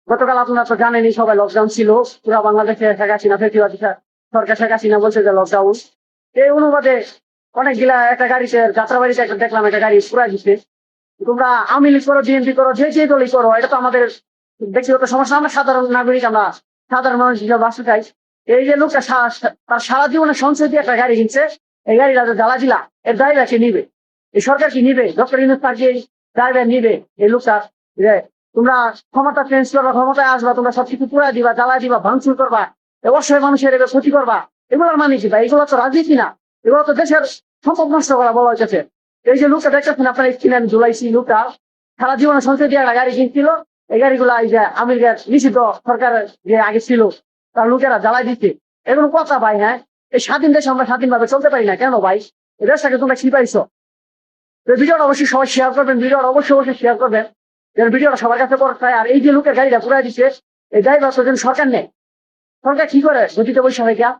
গতকাল আপনারা তো জানেনই, সবাই লকডাউন ছিল পুরো বাংলাদেশে। শেখ হাসিনা ফেসিবাদী সরকার, শেখ হাসিনা বলছে যে লকডাউন। এই অনুবাদে অনেকগুলা একটা গাড়িতে, যাত্রাবাড়িতে একটা দেখলাম একটা গাড়ি পুরা দিচ্ছে। তোমরা আওয়ামী লীগ করো, বিএনপি করো, যে যে দলই করো, এটা তো আমাদের ব্যক্তিগত সমস্যা। আমরা সাধারণ নাগরিক, আমরা সাধারণ মানুষ হিসেবে বাঁচতে চাই। এই যে লোকটা তার সারা জীবনে সংসদ দিয়ে একটা গাড়ি কিনছে, এই গাড়িটা জ্বালা দিলা, এর দায়িত্ব কে নিবে? এই সরকার কি নিবে? ডক্টর ইউনূস স্যার কি দায়িত্ব নিবে এই লোকটার? যে তোমরা ক্ষমতা চেঞ্জ করবা, ক্ষমতায় আসবা, তোমরা সবকিছু পুরা দিবা, জ্বালা দিবা, ভাঙচুর করবা, অবশ্যই মানুষের এবার ক্ষতি করবা, এগুলোর মানে কি ভাই? এগুলো তো রাজনীতি না, এগুলো তো দেশের সম্পদ নষ্ট করা বলা হয়েছে। এই যে লোকটা দেখতেছেন আপনারা, স্ক্রিনে ঝুলাইছি, লোকটা সারা জীবনে সংসদীয় একটা গাড়ি কিনছিল। এই গাড়িগুলা এই যে আমেরিকার নিষিদ্ধ সরকার যে আগে ছিল তার লোকেরা জ্বালাই দিচ্ছে। এগুলো কথা ভাই। হ্যাঁ, এই স্বাধীন দেশে আমরা স্বাধীনভাবে চলতে পারি না কেন ভাই? এই দেশটাকে তোমরা কি পাইছো? তো ভিডিওটা অবশ্যই সবাই শেয়ার করবেন, ভিডিওটা অবশ্যই শেয়ার করবেন, যেন ভিডিওটা সবার কাছে পড়ায়। আর এই যে লোকের গাড়িটা পুরাই দিচ্ছে, এই ড্রাইভার তো যেন সরকার নেই। সরকার কি করে গতিতে বৈশা হয়ে গিয়া